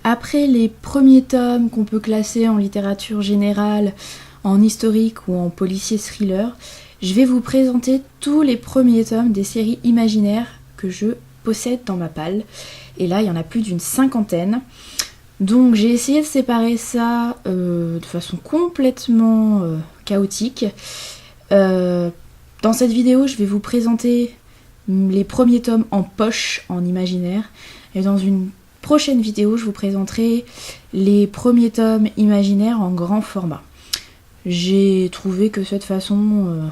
Après les premiers tomes qu'on peut classer en littérature générale, en historique ou en policier thriller, je vais vous présenter tous les premiers tomes des séries imaginaires que je possède dans ma palle. Et là, il y en a plus d'une cinquantaine. Donc j'ai essayé de séparer ça de façon complètement chaotique. Dans cette vidéo, je vais vous présenter les premiers tomes en poche, en imaginaire. Et dans une prochaine vidéo, je vous présenterai les premiers tomes imaginaires en grand format. J'ai trouvé que cette façon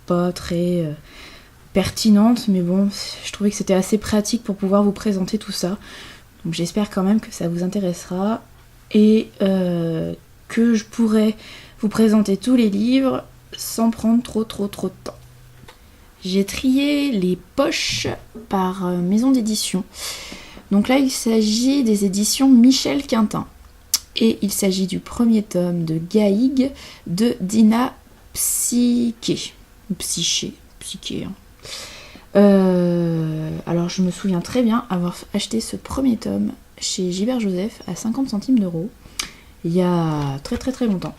pas très pertinente, mais bon, je trouvais que c'était assez pratique pour pouvoir vous présenter tout ça. Donc j'espère quand même que ça vous intéressera et que je pourrai vous présenter tous les livres sans prendre trop de temps. J'ai trié les poches par maison d'édition. Donc là, il s'agit des éditions Michel Quintin. Et il s'agit du premier tome de Gaïg de Dina Psyché. Psyché. Alors je me souviens très bien avoir acheté ce premier tome chez Gilbert Joseph à 50 centimes d'euros il y a très longtemps.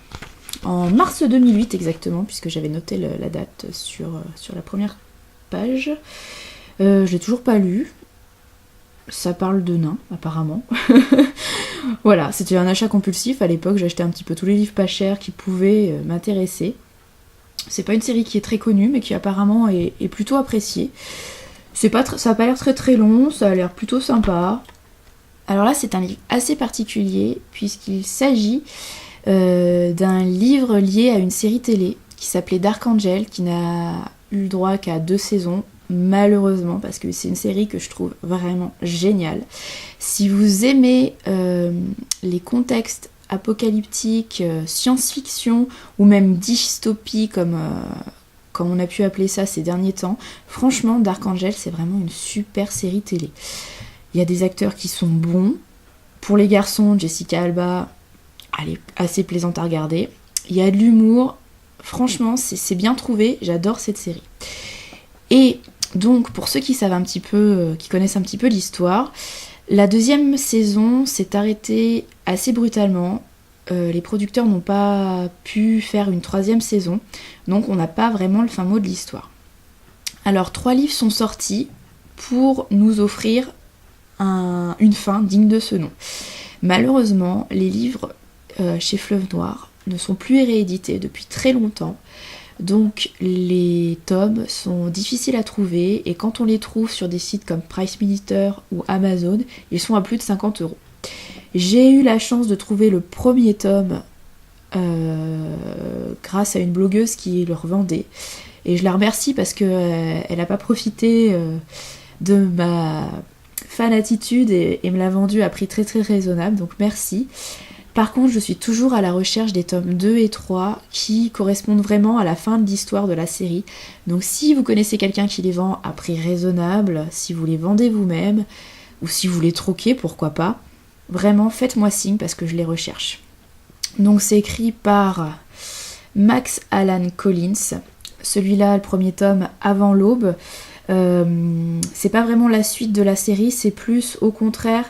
En mars 2008 exactement, puisque j'avais noté la date sur la première page. Je l'ai toujours pas lu. Ça parle de nains, apparemment. Voilà, c'était un achat compulsif. À l'époque, j'achetais un petit peu tous les livres pas chers qui pouvaient m'intéresser. C'est pas une série qui est très connue, mais qui apparemment est plutôt appréciée. Ça a pas l'air très long, ça a l'air plutôt sympa. Alors là, c'est un livre assez particulier, puisqu'il s'agit d'un livre lié à une série télé qui s'appelait Dark Angel, qui n'a eu le droit qu'à 2 saisons, malheureusement, parce que c'est une série que je trouve vraiment géniale. Si vous aimez les contextes apocalyptiques, science-fiction, ou même dystopie, comme on a pu appeler ça ces derniers temps, franchement, Dark Angel, c'est vraiment une super série télé. Il y a des acteurs qui sont bons. Pour les garçons, Jessica Alba, elle est assez plaisante à regarder. Il y a de l'humour. Franchement, c'est bien trouvé. J'adore cette série. Et donc, pour ceux qui savent un petit peu, qui connaissent un petit peu l'histoire, la 2e saison s'est arrêtée assez brutalement. Les producteurs n'ont pas pu faire une 3e saison. Donc, on n'a pas vraiment le fin mot de l'histoire. Alors, 3 livres sont sortis pour nous offrir une fin digne de ce nom. Malheureusement, les livres chez Fleuve Noir ne sont plus réédités depuis très longtemps, donc les tomes sont difficiles à trouver et quand on les trouve sur des sites comme Price Minister ou Amazon, ils sont à plus de 50 €. J'ai eu la chance de trouver le premier tome grâce à une blogueuse qui le revendait et je la remercie parce qu'elle n'a pas profité de ma fan-attitude et me l'a vendu à prix très raisonnable, donc merci. Par contre, je suis toujours à la recherche des tomes 2 et 3 qui correspondent vraiment à la fin de l'histoire de la série. Donc si vous connaissez quelqu'un qui les vend à prix raisonnable, si vous les vendez vous-même, ou si vous les troquez, pourquoi pas, vraiment faites-moi signe parce que je les recherche. Donc c'est écrit par Max Allan Collins. Celui-là, le premier tome, Avant l'aube. C'est pas vraiment la suite de la série, c'est plus au contraire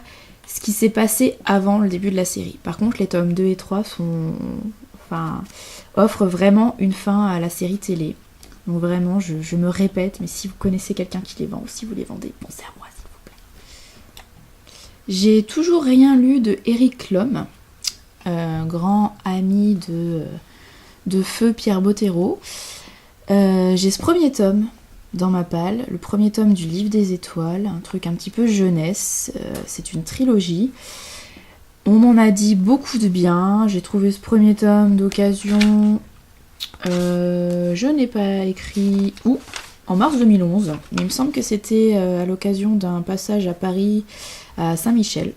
ce qui s'est passé avant le début de la série. Par contre, les tomes 2 et 3 offrent vraiment une fin à la série télé. Donc vraiment, je me répète, mais si vous connaissez quelqu'un qui les vend ou si vous les vendez, pensez à moi s'il vous plaît. J'ai toujours rien lu de Eric Lhomme, grand ami de feu Pierre Bottero. J'ai ce premier tome dans ma palle, le premier tome du Livre des Étoiles, un truc un petit peu jeunesse, c'est une trilogie. On m'en a dit beaucoup de bien, j'ai trouvé ce premier tome d'occasion, je n'ai pas écrit où, en mars 2011, mais il me semble que c'était à l'occasion d'un passage à Paris, à Saint-Michel.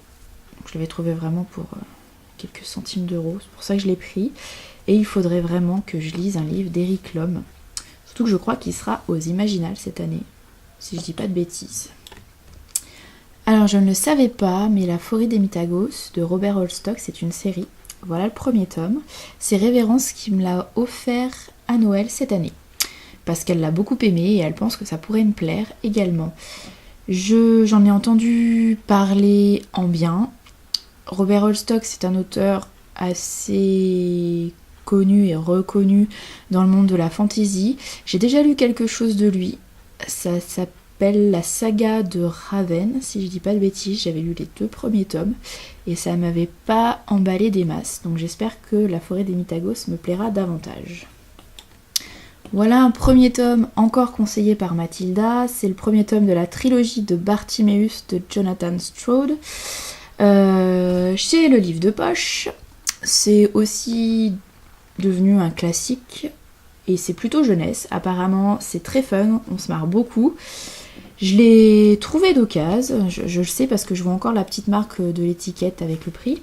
Donc je l'avais trouvé vraiment pour quelques centimes d'euros, c'est pour ça que je l'ai pris. Et il faudrait vraiment que je lise un livre d'Eric Lhomme. Surtout que je crois qu'il sera aux Imaginales cette année, si je dis pas de bêtises. Alors je ne le savais pas, mais La Forêt des Mitagos de Robert Holstock, c'est une série. Voilà le premier tome. C'est Révérence qui me l'a offert à Noël cette année. Parce qu'elle l'a beaucoup aimé et elle pense que ça pourrait me plaire également. J'en ai entendu parler en bien. Robert Holstock, c'est un auteur assez connu et reconnu dans le monde de la fantasy. J'ai déjà lu quelque chose de lui. Ça s'appelle La Saga de Raven, si je dis pas de bêtises. J'avais lu les 2 premiers tomes et ça m'avait pas emballé des masses. Donc j'espère que La Forêt des Mitagos me plaira davantage. Voilà un premier tome encore conseillé par Mathilda. C'est le premier tome de la trilogie de Bartiméus de Jonathan Stroud. Chez Le Livre de Poche. C'est aussi devenu un classique et c'est plutôt jeunesse. Apparemment c'est très fun, on se marre beaucoup. Je l'ai trouvé d'occasion, je le sais parce que je vois encore la petite marque de l'étiquette avec le prix.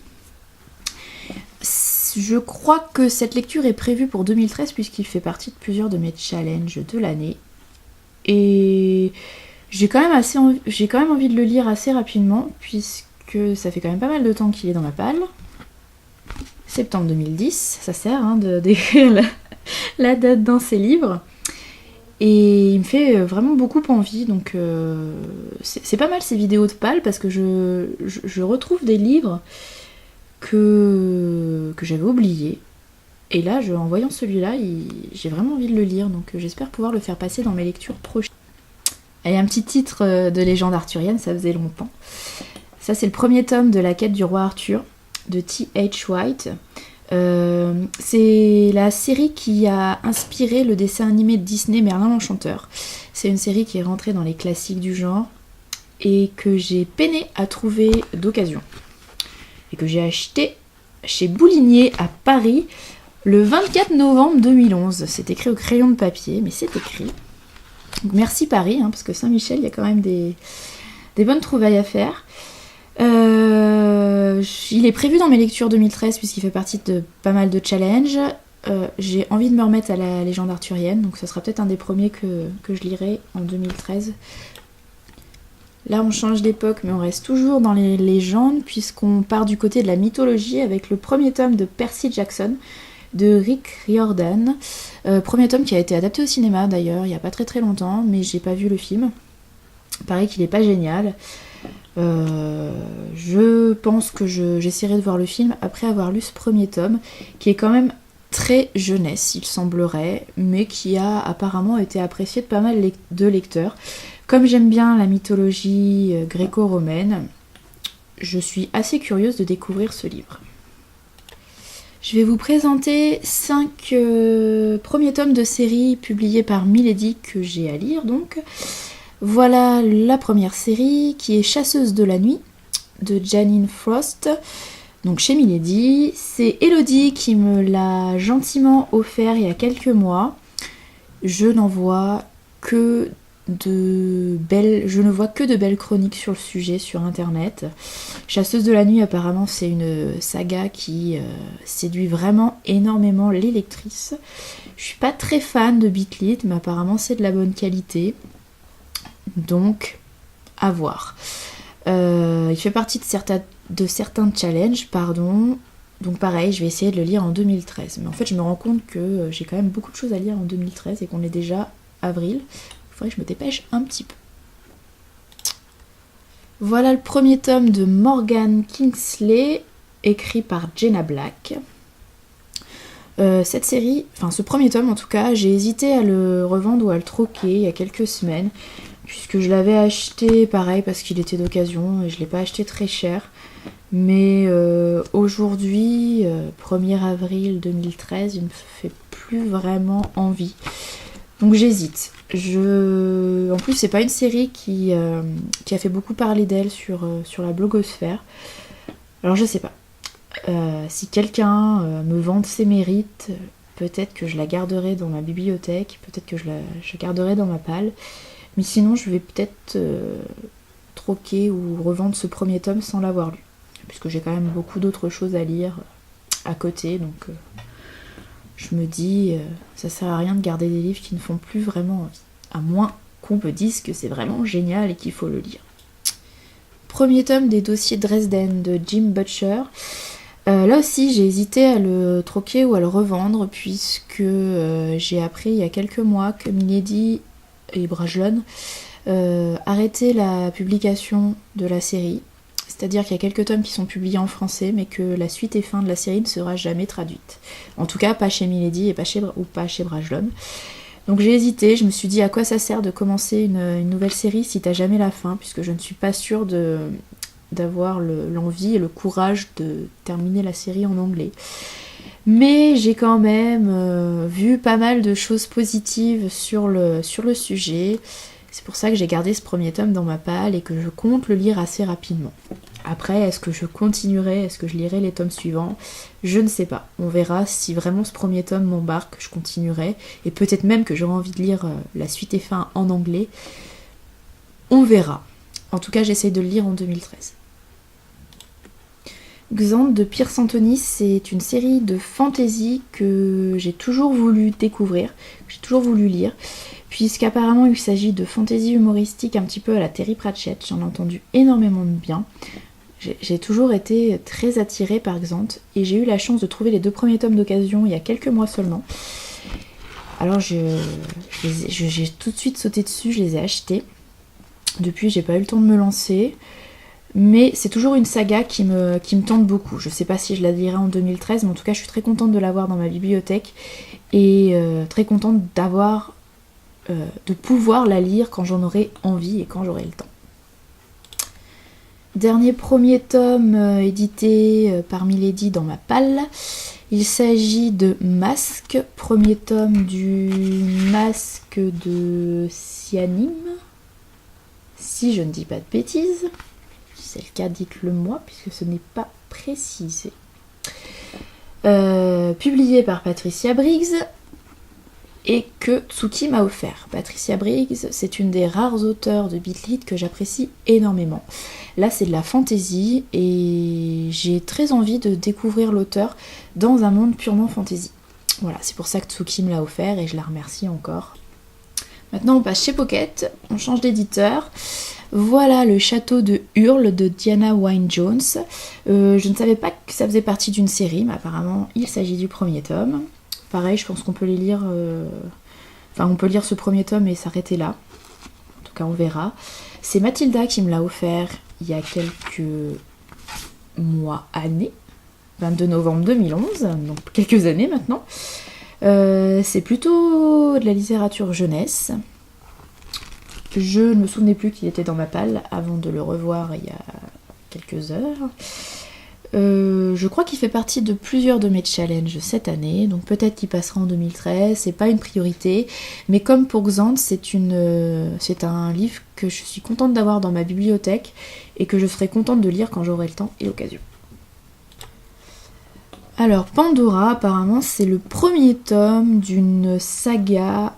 Je crois que cette lecture est prévue pour 2013 puisqu'il fait partie de plusieurs de mes challenges de l'année. Et j'ai quand même envie de le lire assez rapidement puisque ça fait quand même pas mal de temps qu'il est dans ma palle. Septembre 2010, ça sert d'écrire la date dans ces livres. Et il me fait vraiment beaucoup envie, donc c'est pas mal ces vidéos de palle parce que je retrouve des livres que j'avais oubliés. Et là, en voyant celui-là, j'ai vraiment envie de le lire, donc j'espère pouvoir le faire passer dans mes lectures prochaines. Et un petit titre de légende arthurienne, ça faisait longtemps. Ça, c'est le premier tome de La Quête du Roi Arthur, de T.H. White. C'est la série qui a inspiré le dessin animé de Disney Merlin l'Enchanteur. C'est une série qui est rentrée dans les classiques du genre et que j'ai peiné à trouver d'occasion. Et que j'ai acheté chez Boulinier à Paris le 24 novembre 2011. C'est écrit au crayon de papier, mais c'est écrit. Donc merci Paris, parce que Saint-Michel, il y a quand même des bonnes trouvailles à faire. Il est prévu dans mes lectures 2013 puisqu'il fait partie de pas mal de challenges. J'ai envie de me remettre à la légende arthurienne, donc ce sera peut-être un des premiers que je lirai en 2013. Là on change d'époque mais on reste toujours dans les légendes puisqu'on part du côté de la mythologie avec le premier tome de Percy Jackson de Rick Riordan. Premier tome qui a été adapté au cinéma d'ailleurs il n'y a pas très longtemps, mais j'ai pas vu le film. Pareil qu'il est pas génial. Je pense que j'essaierai de voir le film après avoir lu ce premier tome qui est quand même très jeunesse il semblerait, mais qui a apparemment été apprécié de pas mal de lecteurs. Comme j'aime bien la mythologie gréco-romaine, je suis assez curieuse de découvrir ce livre. Je vais vous présenter 5 premiers tomes de série publiés par Milady que j'ai à lire donc. Voilà la première série qui est Chasseuse de la nuit de Janine Frost, donc chez Milady. C'est Elodie qui me l'a gentiment offert il y a quelques mois. Je ne vois que de belles chroniques sur le sujet sur internet. Chasseuse de la nuit apparemment c'est une saga qui séduit vraiment énormément les lectrices. Je suis pas très fan de Beat Lit, mais apparemment c'est de la bonne qualité. Donc, à voir. Il fait partie de certains challenges, Donc pareil, je vais essayer de le lire en 2013. Mais en fait, je me rends compte que j'ai quand même beaucoup de choses à lire en 2013 et qu'on est déjà avril. Il faudrait que je me dépêche un petit peu. Voilà le premier tome de Morgan Kingsley, écrit par Jenna Black. Cette série, ce premier tome en tout cas, j'ai hésité à le revendre ou à le troquer il y a quelques semaines. Puisque je l'avais acheté pareil parce qu'il était d'occasion et je ne l'ai pas acheté très cher. Mais aujourd'hui, 1er avril 2013, il me fait plus vraiment envie. Donc j'hésite. En plus, c'est pas une série qui a fait beaucoup parler d'elle sur la blogosphère. Alors je sais pas. Si quelqu'un me vante ses mérites, peut-être que je la garderai dans ma bibliothèque, peut-être que je garderai dans ma palle. Mais sinon, je vais peut-être troquer ou revendre ce premier tome sans l'avoir lu. Puisque j'ai quand même beaucoup d'autres choses à lire à côté. Donc je me dis, ça sert à rien de garder des livres qui ne font plus vraiment envie. À moins qu'on me dise que c'est vraiment génial et qu'il faut le lire. Premier tome des dossiers Dresden de Jim Butcher. Là aussi, j'ai hésité à le troquer ou à le revendre. Puisque j'ai appris il y a quelques mois que Milady et Brajlon arrêtaient la publication de la série. C'est-à-dire qu'il y a quelques tomes qui sont publiés en français, mais que la suite et fin de la série ne sera jamais traduite. En tout cas, pas chez Milady et pas chez Brajlon. Donc j'ai hésité, je me suis dit à quoi ça sert de commencer une nouvelle série si t'as jamais la fin, puisque je ne suis pas sûre d'avoir l'envie et le courage de terminer la série en anglais. Mais j'ai quand même vu pas mal de choses positives sur le sujet. C'est pour ça que j'ai gardé ce premier tome dans ma palle et que je compte le lire assez rapidement. Après, est-ce que je continuerai, est-ce que je lirai les tomes suivants? Je ne sais pas. On verra si vraiment ce premier tome m'embarque, je continuerai. Et peut-être même que j'aurai envie de lire la suite et fin en anglais. On verra. En tout cas, j'essaye de le lire en 2013. Xanthe de Pierce Anthony, c'est une série de fantasy que j'ai toujours voulu découvrir, que j'ai toujours voulu lire, puisqu'apparemment il s'agit de fantasy humoristique un petit peu à la Terry Pratchett, j'en ai entendu énormément de bien. J'ai toujours été très attirée par Xanthe, et j'ai eu la chance de trouver les 2 premiers tomes d'occasion il y a quelques mois seulement. Alors j'ai tout de suite sauté dessus, je les ai achetés. Depuis, j'ai pas eu le temps de me lancer. Mais c'est toujours une saga qui me tente beaucoup. Je sais pas si je la lirai en 2013, mais en tout cas je suis très contente de l'avoir dans ma bibliothèque et très contente de pouvoir la lire quand j'en aurai envie et quand j'aurai le temps. Dernier premier tome édité par Milady dans ma palle. Il s'agit de Masque, premier tome du Masque de Sianim, si je ne dis pas de bêtises. Si c'est le cas, dites-le moi, puisque ce n'est pas précisé. Publié par Patricia Briggs et que Tsuki m'a offert. Patricia Briggs, c'est une des rares auteurs de Beat Lit que j'apprécie énormément. Là, c'est de la fantasy et j'ai très envie de découvrir l'auteur dans un monde purement fantasy. Voilà, c'est pour ça que Tsuki me l'a offert et je la remercie encore. Maintenant, on passe chez Pocket, on change d'éditeur. Voilà le château de Hurle de Diana Wynne-Jones. Je ne savais pas que ça faisait partie d'une série, mais apparemment il s'agit du premier tome. Pareil, je pense qu'on peut les lire... Enfin, on peut lire ce premier tome et s'arrêter là. En tout cas, on verra. C'est Mathilda qui me l'a offert il y a quelques mois, années. 22 novembre 2011, donc quelques années maintenant. C'est plutôt de la littérature jeunesse. Je ne me souvenais plus qu'il était dans ma palle avant de le revoir il y a quelques heures. Je crois qu'il fait partie de plusieurs de mes challenges cette année, donc peut-être qu'il passera en 2013, c'est pas une priorité, mais comme pour Xanthe, c'est un livre que je suis contente d'avoir dans ma bibliothèque et que je serai contente de lire quand j'aurai le temps et l'occasion. Alors Pandora, apparemment, c'est le premier tome d'une saga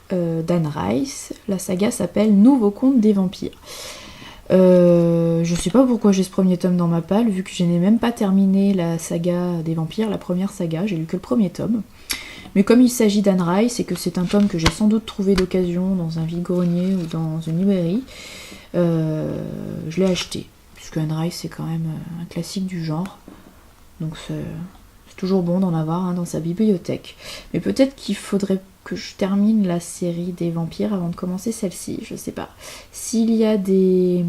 d'Anne Rice. La saga s'appelle Nouveau conte des vampires. Je sais pas pourquoi j'ai ce premier tome dans ma palle, vu que je n'ai même pas terminé la saga des vampires, la première saga, j'ai lu que le premier tome. Mais comme il s'agit d'Anne Rice et que c'est un tome que j'ai sans doute trouvé d'occasion dans un vide-grenier ou dans une librairie, je l'ai acheté. Puisque Anne Rice c'est quand même un classique du genre. Donc c'est toujours bon d'en avoir dans sa bibliothèque. Mais peut-être qu'il faudrait que je termine la série des vampires avant de commencer celle-ci, je sais pas. S'il y a des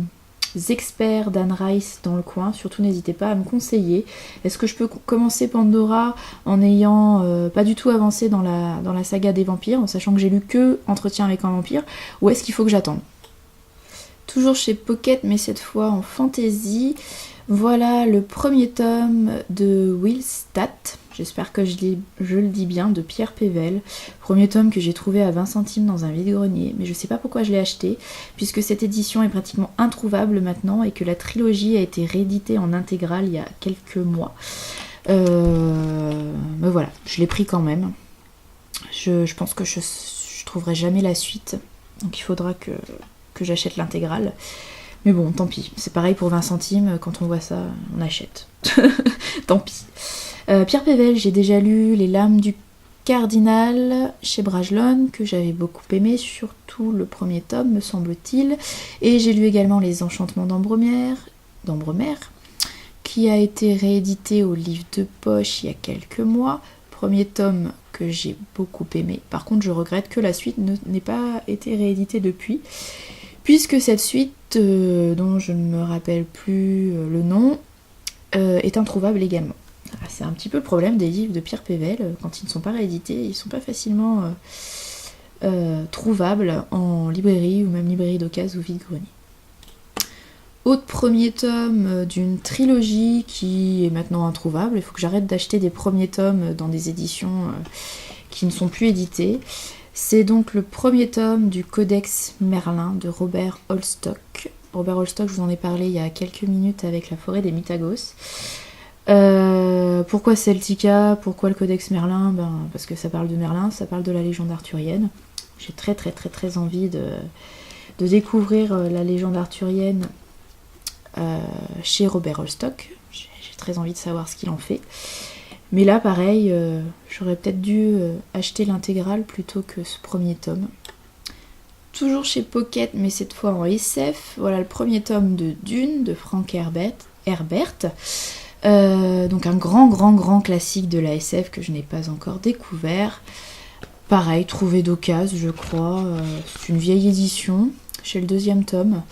experts d'Anne Rice dans le coin, surtout n'hésitez pas à me conseiller. Est-ce que je peux commencer Pandora en n'ayant pas du tout avancé dans la saga des vampires, en sachant que j'ai lu que Entretien avec un vampire, ou est-ce qu'il faut que j'attende? Toujours chez Pocket, mais cette fois en fantasy. Voilà le premier tome de Willstadt, j'espère que je le dis bien, de Pierre Pével. Premier tome que j'ai trouvé à 20 centimes dans un vide-grenier, mais je sais pas pourquoi je l'ai acheté, puisque cette édition est pratiquement introuvable maintenant et que la trilogie a été rééditée en intégrale il y a quelques mois. Mais voilà, je l'ai pris quand même. Je pense que je trouverai jamais la suite, donc il faudra que j'achète l'intégrale. Mais bon, tant pis. C'est pareil pour 20 centimes, quand on voit ça, on achète. Tant pis. Pierre Pével, j'ai déjà lu Les Lames du Cardinal chez Brajlon, que j'avais beaucoup aimé, surtout le premier tome, me semble-t-il. Et j'ai lu également Les Enchantements d'Ambremer, qui a été réédité au livre de poche il y a quelques mois. Premier tome que j'ai beaucoup aimé. Par contre, je regrette que la suite n'ait pas été rééditée depuis, puisque cette suite, dont je ne me rappelle plus le nom, est introuvable également. C'est un petit peu le problème des livres de Pierre Pével, quand ils ne sont pas réédités, ils ne sont pas facilement trouvables en librairie ou même librairie d'occasion ou vide-grenier. Autre premier tome d'une trilogie qui est maintenant introuvable, il faut que j'arrête d'acheter des premiers tomes dans des éditions qui ne sont plus éditées. C'est donc le premier tome du Codex Merlin de Robert Holstock. Robert Holstock, je vous en ai parlé il y a quelques minutes avec La forêt des Mythagos. Pourquoi Celtica? Pourquoi le Codex Merlin? Parce que ça parle de Merlin, ça parle de la légende arthurienne. J'ai très envie de découvrir la légende arthurienne chez Robert Holstock. J'ai très envie de savoir ce qu'il en fait. Mais là, pareil, j'aurais peut-être dû acheter l'intégrale plutôt que ce premier tome. Toujours chez Pocket, mais cette fois en SF. Voilà le premier tome de Dune, de Frank Herbert. Donc un grand classique de la SF que je n'ai pas encore découvert. Pareil, trouvé d'occasion, je crois. C'est une vieille édition, chez le deuxième tome.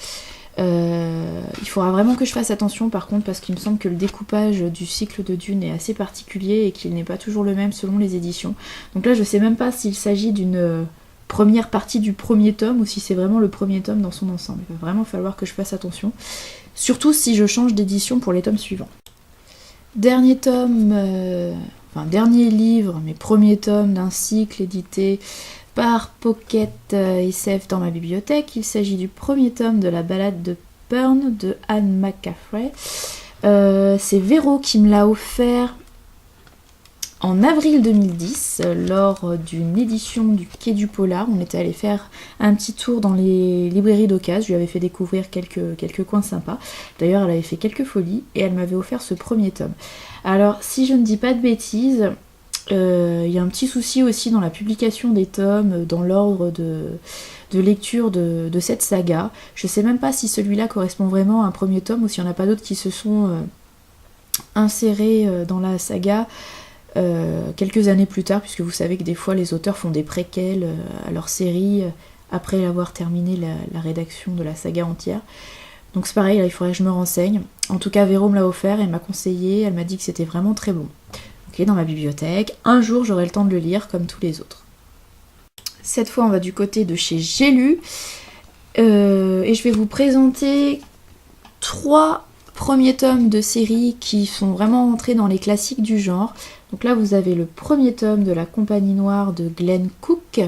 Il faudra vraiment que je fasse attention par contre, parce qu'il me semble que le découpage du cycle de Dune est assez particulier et qu'il n'est pas toujours le même selon les éditions. Donc là je sais même pas s'il s'agit d'une première partie du premier tome ou si c'est vraiment le premier tome dans son ensemble. Il va vraiment falloir que je fasse attention, surtout si je change d'édition pour les tomes suivants. Dernier tome, dernier livre, mais premier tome d'un cycle édité par Pocket SF dans ma bibliothèque. Il s'agit du premier tome de la ballade de Burn de Anne McCaffrey. C'est Véro qui me l'a offert en avril 2010 lors d'une édition du Quai du Polar. On était allé faire un petit tour dans les librairies d'occasion. Je lui avais fait découvrir quelques coins sympas. D'ailleurs, elle avait fait quelques folies et elle m'avait offert ce premier tome. Alors, si je ne dis pas de bêtises, y a un petit souci aussi dans la publication des tomes, dans l'ordre de lecture de cette saga. Je sais même pas si celui-là correspond vraiment à un premier tome ou s'il n'y en a pas d'autres qui se sont insérés dans la saga quelques années plus tard, puisque vous savez que des fois les auteurs font des préquels à leur série après avoir terminé la rédaction de la saga entière. Donc c'est pareil, là il faudrait que je me renseigne. En tout cas, Véro me l'a offert, elle m'a conseillé, elle m'a dit que c'était vraiment très bon. Ok, dans ma bibliothèque. Un jour, j'aurai le temps de le lire comme tous les autres. Cette fois, on va du côté de chez J'ai lu. Et je vais vous présenter 3 premiers tomes de série qui sont vraiment entrés dans les classiques du genre. Donc là, vous avez le premier tome de La Compagnie Noire de Glenn Cook.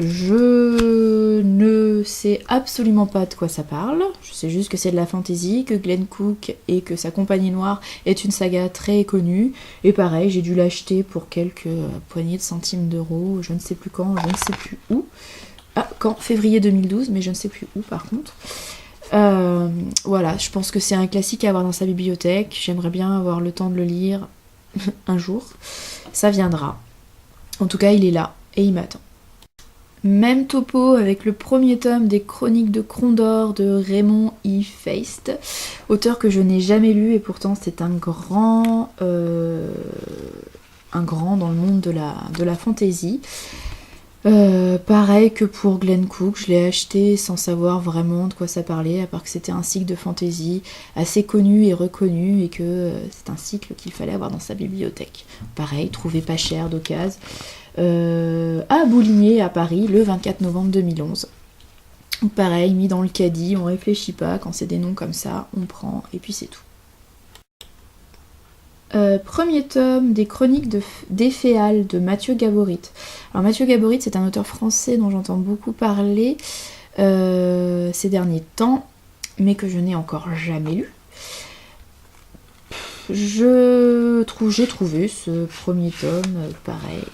Je ne sais absolument pas de quoi ça parle. Je sais juste que c'est de la fantasy, que Glenn Cook et que sa Compagnie Noire est une saga très connue. Et pareil, j'ai dû l'acheter pour quelques poignées de centimes d'euros, je ne sais plus quand, je ne sais plus où. Ah, quand? Février 2012, mais je ne sais plus où par contre. Voilà, je pense que c'est un classique à avoir dans sa bibliothèque. J'aimerais bien avoir le temps de le lire un jour. Ça viendra. En tout cas, il est là et il m'attend. Même topo avec le premier tome des Chroniques de Krondor de Raymond E. Feist, auteur que je n'ai jamais lu et pourtant c'est un grand dans le monde de la fantasy. Pareil que pour Glenn Cook, je l'ai acheté sans savoir vraiment de quoi ça parlait, à part que c'était un cycle de fantasy assez connu et reconnu et que c'est un cycle qu'il fallait avoir dans sa bibliothèque. Pareil, trouvé pas cher d'occasion. À Bouligné à Paris le 24 novembre 2011. Pareil, mis dans le caddie, on réfléchit pas, quand c'est des noms comme ça, on prend et puis c'est tout. Premier tome des Chroniques d'Éphéal de Mathieu Gaborit. Alors Mathieu Gaborit, c'est un auteur français dont j'entends beaucoup parler ces derniers temps, mais que je n'ai encore jamais lu. J'ai trouvé ce premier tome, pareil,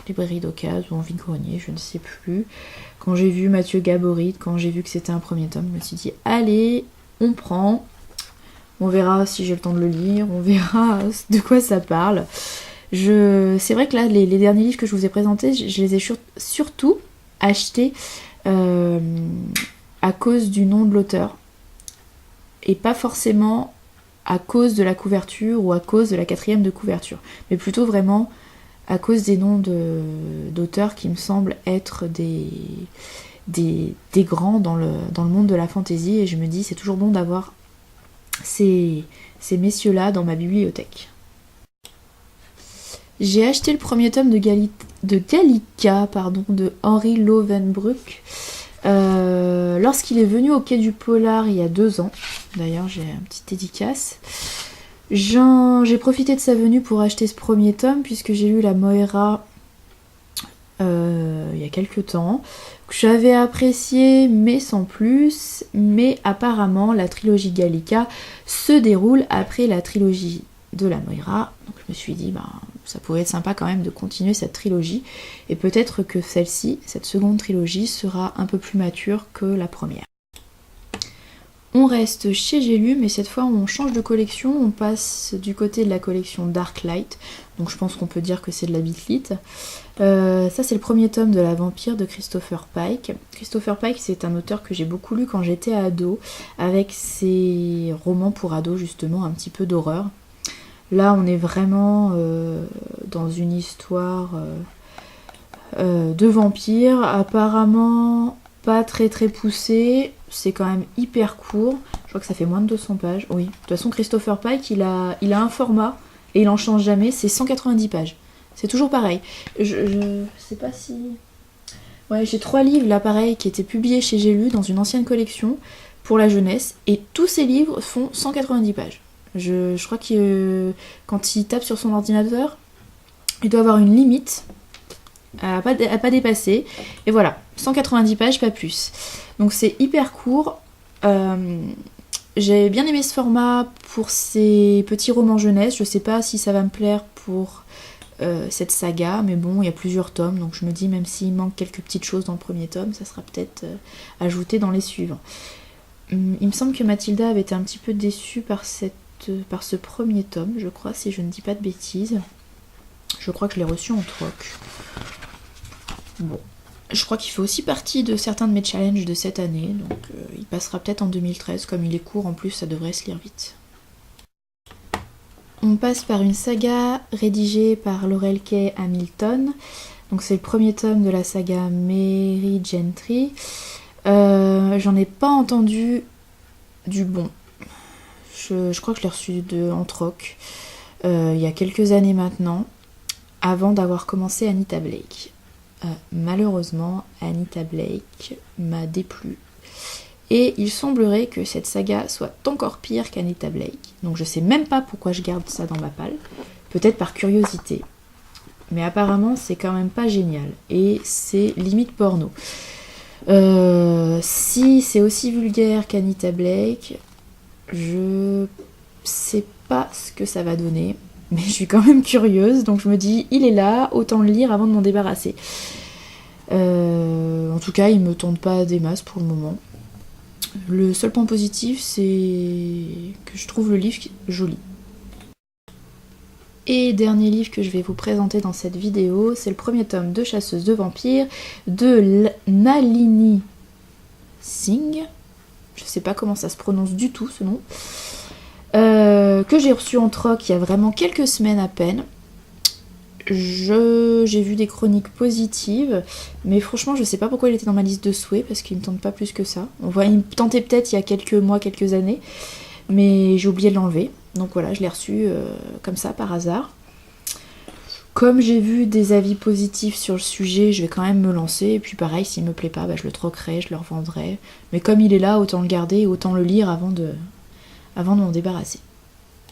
librairie d'occasion ou en vide-grenier, je ne sais plus. Quand j'ai vu Mathieu Gaborit, quand j'ai vu que c'était un premier tome, je me suis dit, allez, on prend. On verra si j'ai le temps de le lire, on verra de quoi ça parle. C'est vrai que là, les derniers livres que je vous ai présentés, je les ai surtout achetés à cause du nom de l'auteur. Et pas forcément à cause de la couverture ou à cause de la 4e de couverture. Mais plutôt vraiment à cause des noms d'auteurs qui me semblent être des grands dans le monde de la fantasy, et je me dis c'est toujours bon d'avoir ces messieurs-là dans ma bibliothèque. J'ai acheté le premier tome de Gallica de Henri Lovenbruch lorsqu'il est venu au Quai du Polar il y a 2 ans. D'ailleurs, j'ai un petit dédicace. J'ai profité de sa venue pour acheter ce premier tome puisque j'ai lu la Moira il y a quelques temps, que j'avais apprécié mais sans plus, mais apparemment la trilogie Gallica se déroule après la trilogie de la Moira, donc je me suis dit ça pourrait être sympa quand même de continuer cette trilogie, et peut-être que celle-ci, cette seconde trilogie, sera un peu plus mature que la première. On reste chez J'ai lu, mais cette fois on change de collection, on passe du côté de la collection Darklight, donc je pense qu'on peut dire que c'est de la bitlit. Ça c'est le premier tome de La Vampire de Christopher Pike. Christopher Pike, c'est un auteur que j'ai beaucoup lu quand j'étais ado, avec ses romans pour ados justement, un petit peu d'horreur. Là on est vraiment dans une histoire de vampire, apparemment pas très poussée, c'est quand même hyper court, je crois que ça fait moins de 200 pages, oui. De toute façon Christopher Pike il a un format et il en change jamais, c'est 190 pages. C'est toujours pareil. Je sais pas si... Ouais, j'ai 3 livres là pareil qui étaient publiés chez J'ai lu dans une ancienne collection pour la jeunesse, et tous ces livres font 190 pages. Je crois que quand il tape sur son ordinateur, il doit avoir une limite à pas dépasser. Et voilà, 190 pages, pas plus. Donc c'est hyper court. J'ai bien aimé ce format pour ces petits romans jeunesse. Je sais pas si ça va me plaire pour cette saga, mais bon, il y a plusieurs tomes, donc je me dis même s'il manque quelques petites choses dans le premier tome, ça sera peut-être ajouté dans les suivants. Il me semble que Mathilda avait été un petit peu déçue par ce premier tome, je crois, si je ne dis pas de bêtises. Je crois que je l'ai reçu en troc. Bon, je crois qu'il fait aussi partie de certains de mes challenges de cette année, donc il passera peut-être en 2013, comme il est court en plus, ça devrait se lire vite. On passe par une saga rédigée par Laurel K. Hamilton, donc c'est le premier tome de la saga Mary Gentry. J'en ai pas entendu du bon. Je crois que je l'ai reçu en troc il y a quelques années maintenant, avant d'avoir commencé Anita Blake. Malheureusement, Anita Blake m'a déplu. Et il semblerait que cette saga soit encore pire qu'Anita Blake. Donc je sais même pas pourquoi je garde ça dans ma palle. Peut-être par curiosité. Mais apparemment c'est quand même pas génial. Et c'est limite porno. Si c'est aussi vulgaire qu'Anita Blake, je sais pas ce que ça va donner. Mais je suis quand même curieuse. Donc je me dis, il est là, autant le lire avant de m'en débarrasser. En tout cas, il me tente pas des masses pour le moment. Le seul point positif, c'est que je trouve le livre joli. Et dernier livre que je vais vous présenter dans cette vidéo, c'est le premier tome de Chasseuse de vampires de Nalini Singh. Je sais pas comment ça se prononce du tout ce nom. Que j'ai reçu en troc il y a vraiment quelques semaines à peine. J'ai vu des chroniques positives, mais franchement je sais pas pourquoi il était dans ma liste de souhaits, parce qu'il me tente pas plus que ça. Il me tentait peut-être il y a quelques mois, quelques années, mais j'ai oublié de l'enlever. Donc voilà, je l'ai reçu comme ça par hasard. Comme j'ai vu des avis positifs sur le sujet, je vais quand même me lancer, et puis pareil, s'il me plaît pas, je le troquerai, je le revendrai. Mais comme il est là, autant le garder, autant le lire avant de m'en débarrasser.